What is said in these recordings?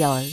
Y'all.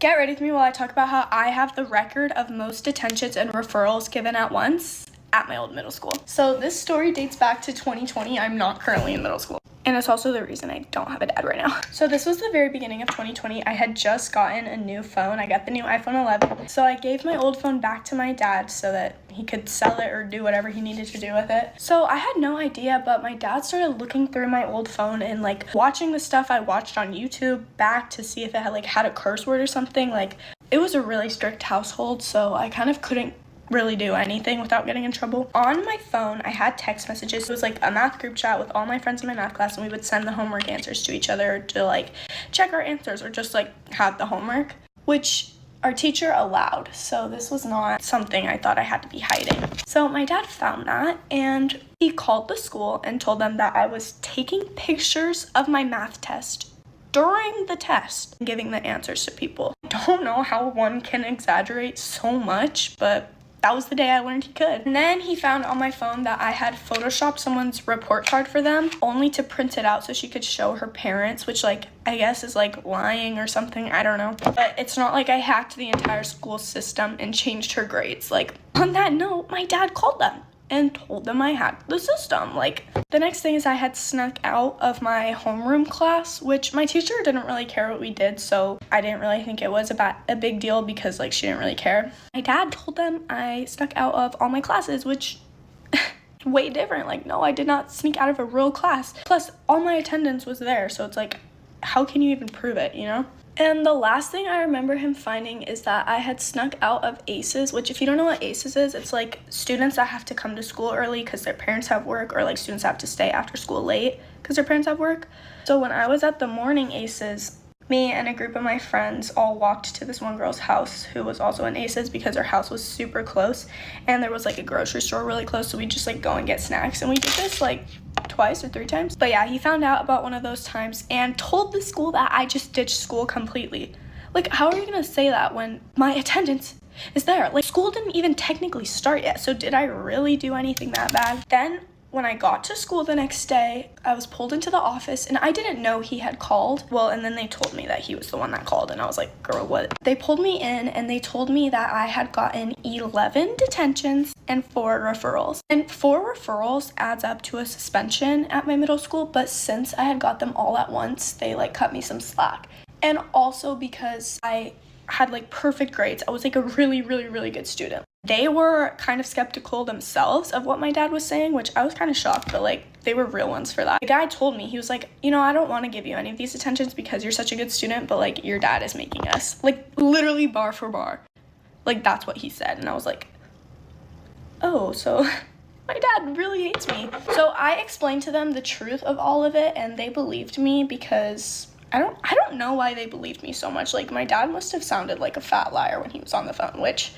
Get ready with me while I talk about how I have the record of most detentions and referrals given at once at my old middle school. So this story dates back to 2020. I'm not currently in middle school. And it's also the reason I don't have a dad right now. So this was the very beginning of 2020. I had just gotten a new phone. I got the new iPhone 11. So I gave my old phone back to my dad so that he could sell it or do whatever he needed to do with it. So I had no idea, but my dad started looking through my old phone and like watching the stuff I watched on YouTube back to see if it had a curse word or something. Like, it was a really strict household, so I kind of couldn't really do anything without getting in trouble. On my phone, I had text messages. It was like a math group chat with all my friends in my math class, and we would send the homework answers to each other to like check our answers or just like have the homework, which our teacher allowed. So this was not something I thought I had to be hiding. So my dad found that and he called the school and told them that I was taking pictures of my math test during the test and giving the answers to people. I don't know how one can exaggerate so much, but that was the day I learned he could. And then he found on my phone that I had photoshopped someone's report card for them only to print it out so she could show her parents, which like I guess is like lying or something, I don't know. But it's not like I hacked the entire school system and changed her grades. Like, on that note, my dad called them and told them I hacked the system. Like, the next thing is I had snuck out of my homeroom class, which my teacher didn't really care what we did, so I didn't really think it was a big deal because like she didn't really care. My dad told them I snuck out of all my classes, which way different. Like, no, I did not sneak out of a real class. Plus, all my attendance was there, so it's like, how can you even prove it, you know? And the last thing I remember him finding is that I had snuck out of ACEs, which if you don't know what ACEs is, it's like students that have to come to school early because their parents have work, or like students have to stay after school late because their parents have work. So when I was at the morning ACEs, me and a group of my friends all walked to this one girl's house who was also in ACEs because her house was super close and there was like a grocery store really close, so we just like go and get snacks, and we did this like twice or three times. But yeah, he found out about one of those times and told the school that I just ditched school completely. Like, how are you gonna say that when my attendance is there? Like, school didn't even technically start yet, so did I really do anything that bad? Then when I got to school the next day, I was pulled into the office and I didn't know he had called. Well, and then they told me that he was the one that called and I was like, girl, what? They pulled me in and they told me that I had gotten 11 detentions and 4 referrals. And 4 referrals adds up to a suspension at my middle school, but since I had got them all at once, they like cut me some slack. And also because I had like perfect grades, I was like a really, really, really good student. They were kind of skeptical themselves of what my dad was saying, which I was kind of shocked, but like they were real ones for that. The guy told me, he was like, you know, I don't want to give you any of these detentions because you're such a good student, but like your dad is making us. Like, literally bar for bar. Like, that's what he said. And I was like, oh, so my dad really hates me. So I explained to them the truth of all of it and they believed me because I don't know why they believed me so much. Like, my dad must have sounded like a fat liar when he was on the phone, which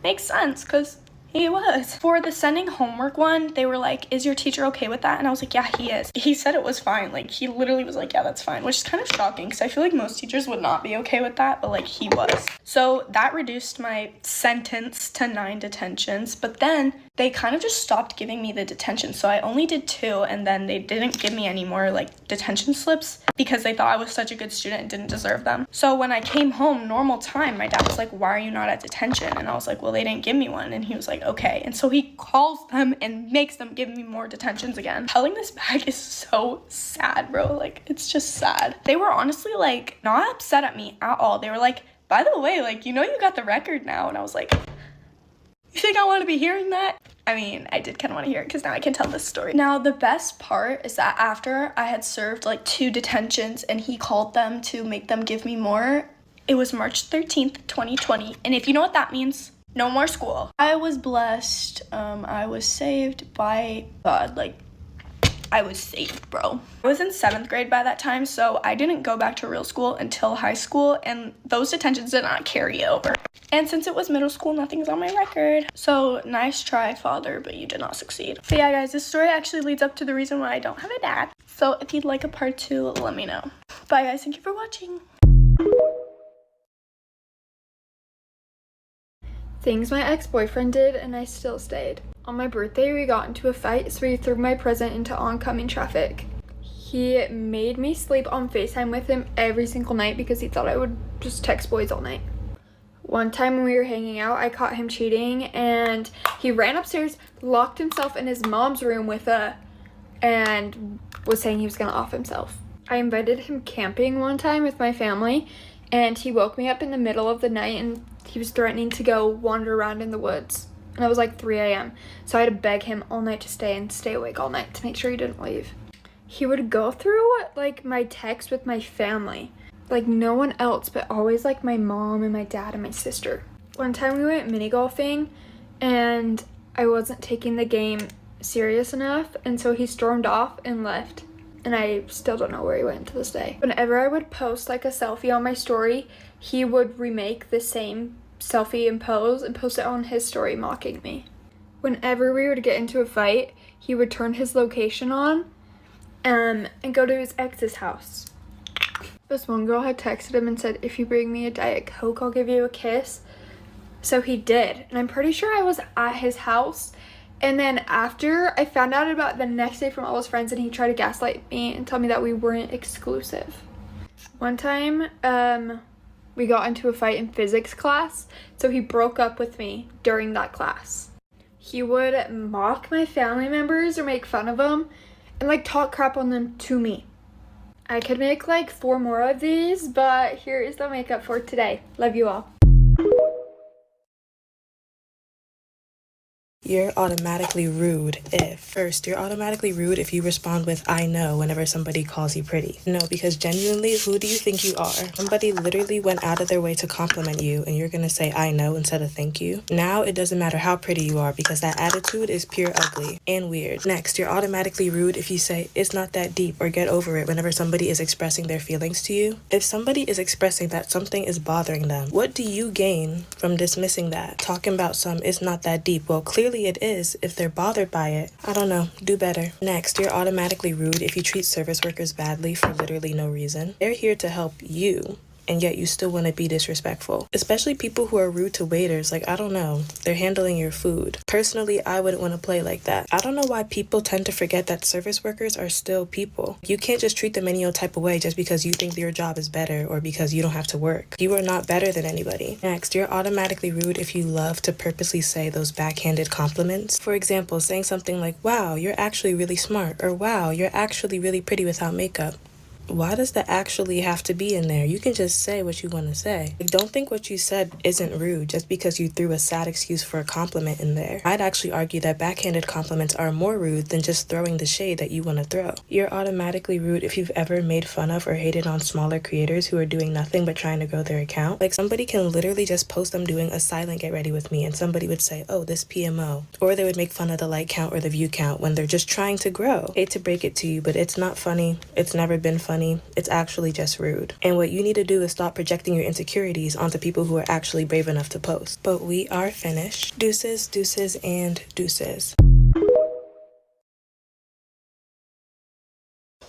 makes sense because he was. For the sending homework one, they were like, is your teacher okay with that? And I was like, yeah, he is. He said it was fine. Like, he literally was like, yeah, that's fine, which is kind of shocking because I feel like most teachers would not be okay with that, but like he was. So that reduced my sentence to 9 detentions, but then they kind of just stopped giving me the detention. So I only did 2 and then they didn't give me any more like detention slips because they thought I was such a good student and didn't deserve them. So when I came home normal time, my dad was like, why are you not at detention? And I was like, well, they didn't give me one. And he was like, okay. And so he calls them and makes them give me more detentions again. Telling this back is so sad, bro. Like, it's just sad. They were honestly like not upset at me at all. They were like, by the way, like, you know, you got the record now. And I was like, you think I want to be hearing that? I mean, I did kind of want to hear it because now I can tell this story. Now, the best part is that after I had served like 2 detentions and he called them to make them give me more, it was March 13th, 2020. And if you know what that means, no more school. I was blessed. I was saved by God. Like, I was saved, bro. I was in 7th grade by that time, so I didn't go back to real school until high school, and those detentions did not carry over. And since it was middle school, nothing's on my record. So nice try, father, but you did not succeed. So yeah, guys, this story actually leads up to the reason why I don't have a dad. So if you'd like a part 2, let me know. Bye, guys. Thank you for watching. Things my ex-boyfriend did and I still stayed. On my birthday, we got into a fight, so he threw my present into oncoming traffic. He made me sleep on FaceTime with him every single night because he thought I would just text boys all night. One time when we were hanging out, I caught him cheating, and he ran upstairs, locked himself in his mom's room and was saying he was gonna off himself. I invited him camping one time with my family, and he woke me up in the middle of the night, and he was threatening to go wander around in the woods. And it was like 3 a.m. So I had to beg him all night to stay awake all night to make sure he didn't leave. He would go through like my texts with my family. Like no one else, but always like my mom and my dad and my sister. One time we went mini golfing and I wasn't taking the game serious enough, and so he stormed off and left. And I still don't know where he went to this day. Whenever I would post like a selfie on my story, he would remake the same selfie and pose and post it on his story mocking me. Whenever we would get into a fight, he would turn his location on and go to his ex's house. This one girl had texted him and said, if you bring me a Diet Coke, I'll give you a kiss. So he did. And I'm pretty sure I was at his house. And then after, I found out about it the next day from all his friends, and he tried to gaslight me and tell me that we weren't exclusive. One time, we got into a fight in physics class, so he broke up with me during that class. He would mock my family members or make fun of them and like talk crap on them to me. I could make like 4 more of these, but here is the makeup for today. Love you all. You're automatically rude if. First, you're automatically rude if you respond with I know whenever somebody calls you pretty. No, because genuinely, who do you think you are? Somebody literally went out of their way to compliment you and you're gonna say I know instead of thank you. Now it doesn't matter how pretty you are because that attitude is pure ugly and weird. Next, you're automatically rude if you say it's not that deep or get over it whenever somebody is expressing their feelings to you. If somebody is expressing that something is bothering them, what do you gain from dismissing that? Talking about it's not that deep. Well, clearly it is if they're bothered by it. I don't know, do better. Next, you're automatically rude if you treat service workers badly for literally no reason. They're here to help you, and yet you still want to be disrespectful. Especially people who are rude to waiters, like I don't know, they're handling your food. Personally, I wouldn't want to play like that. I don't know why people tend to forget that service workers are still people. You can't just treat them any old type of way just because you think your job is better or because you don't have to work. You are not better than anybody. Next, you're automatically rude if you love to purposely say those backhanded compliments. For example, saying something like, wow, you're actually really smart, or wow, you're actually really pretty without makeup. Why does the actually have to be in there? You can just say what you want to say. Like, don't think what you said isn't rude just because you threw a sad excuse for a compliment in there. I'd actually argue that backhanded compliments are more rude than just throwing the shade that you want to throw. You're automatically rude if you've ever made fun of or hated on smaller creators who are doing nothing but trying to grow their account. Like somebody can literally just post them doing a silent get ready with me and somebody would say, oh, this PMO. Or they would make fun of the like count or the view count when they're just trying to grow. Hate to break it to you, but it's not funny. It's never been funny. It's actually just rude. And what you need to do is stop projecting your insecurities onto people who are actually brave enough to post. But we are finished. Deuces, deuces, and deuces.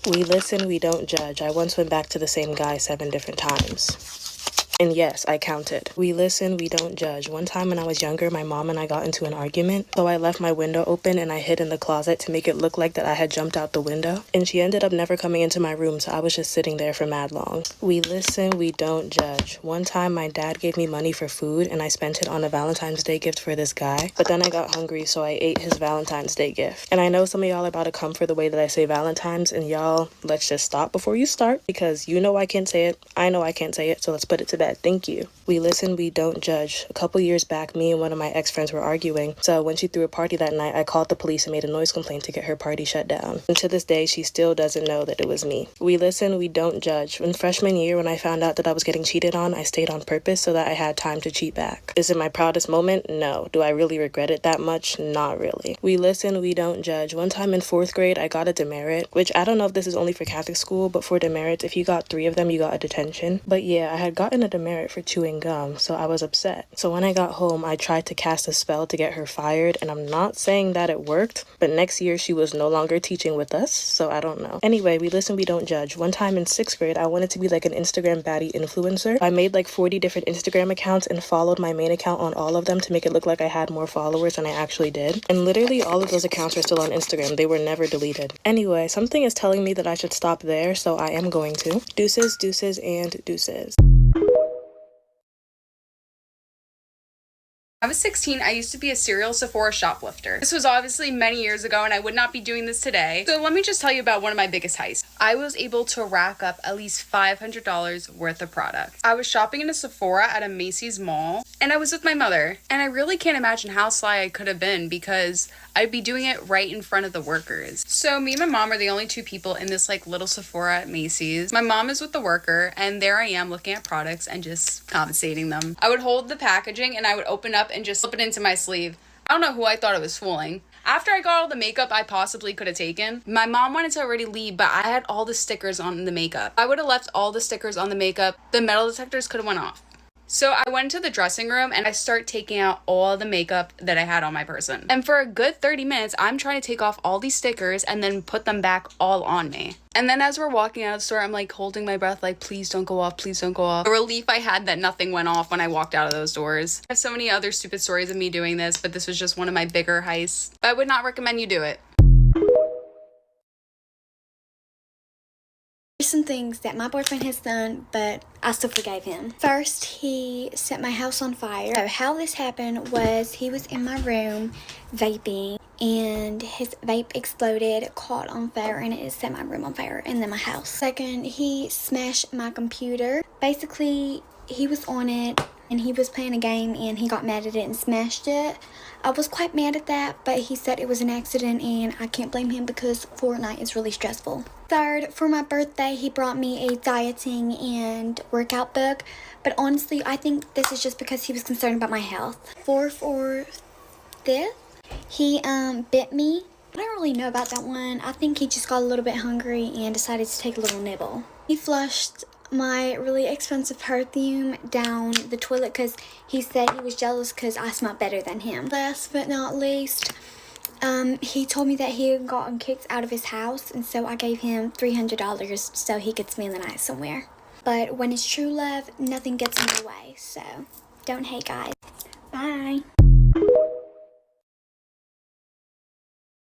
We listen, we don't judge. I once went back to the same guy 7 different times. And yes, I counted. We listen, we don't judge. One time when I was younger, my mom and I got into an argument, so I left my window open and I hid in the closet to make it look like that I had jumped out the window. And she ended up never coming into my room, so I was just sitting there for mad long. We listen, we don't judge. One time my dad gave me money for food and I spent it on a Valentine's Day gift for this guy, but then I got hungry, so I ate his Valentine's Day gift. And I know some of y'all are about to come for the way that I say Valentine's, and y'all, let's just stop before you start, because you know I can't say it, I know I can't say it, so let's put it to bed. Thank you. We listen, we don't judge. A couple years back, me and one of my ex-friends were arguing, so when she threw a party that night, I called the police and made a noise complaint to get her party shut down. And to this day, she still doesn't know that it was me. We listen, we don't judge. In freshman year, when I found out that I was getting cheated on, I stayed on purpose so that I had time to cheat back. Is it my proudest moment? No. Do I really regret it that much? Not really. We listen, we don't judge. One time in 4th grade, I got a demerit, which I don't know if this is only for Catholic school, but for demerits, if you got 3 of them, you got a detention. But yeah, I had gotten a demerit demerit for chewing gum, so I was upset. So when I got home, I tried to cast a spell to get her fired, and I'm not saying that it worked, but next year she was no longer teaching with us, so I don't know. Anyway, we listen, we don't judge. One time in 6th grade, I wanted to be like an Instagram baddie influencer. I made like 40 different Instagram accounts and followed my main account on all of them to make it look like I had more followers than I actually did. And literally all of those accounts are still on Instagram. They were never deleted. Anyway, something is telling me that I should stop there, so I am going to. Deuces, deuces, and deuces. I was 16, I used to be a serial Sephora shoplifter. This was obviously many years ago and I would not be doing this today. So let me just tell you about one of my biggest heists. I was able to rack up at least $500 worth of product. I was shopping in a Sephora at a Macy's mall and I was with my mother. And I really can't imagine how sly I could have been because I'd be doing it right in front of the workers. So me and my mom are the only two people in this like little Sephora at Macy's. My mom is with the worker and there I am looking at products and just confiscating them. I would hold the packaging and I would open up and just slip it into my sleeve. I don't know who I thought I was fooling. After I got all the makeup I possibly could have taken, my mom wanted to already leave, but I had all the stickers on the makeup. I would have left all the stickers on the makeup. The metal detectors could have went off. So I went into the dressing room and I start taking out all the makeup that I had on my person. And for a good 30 minutes, I'm trying to take off all these stickers and then put them back all on me. And then as we're walking out of the store, I'm like holding my breath like, please don't go off, please don't go off. The relief I had that nothing went off when I walked out of those doors. I have so many other stupid stories of me doing this, but this was just one of my bigger heists. But I would not recommend you do it. There's some things that my boyfriend has done, but I still forgave him. First, he set my house on fire. So how this happened was he was in my room vaping and his vape exploded, caught on fire, and it set my room on fire and then my house. Second, he smashed my computer. Basically, he was on it and he was playing a game and he got mad at it and smashed it. I was quite mad at that, but he said it was an accident and I can't blame him because Fortnite is really stressful. Third, for my birthday, he brought me a dieting and workout book, but honestly, I think this is just because he was concerned about my health. Fourth or fifth, he bit me. I don't really know about that one. I think he just got a little bit hungry and decided to take a little nibble. He flushed my really expensive perfume down the toilet because he said he was jealous because I smelled better than him. Last but not least, he told me that he had gotten kicked out of his house, and so I gave him $300 so he could spend the night somewhere. But when it's true love, nothing gets in the way, so don't hate, guys. Bye.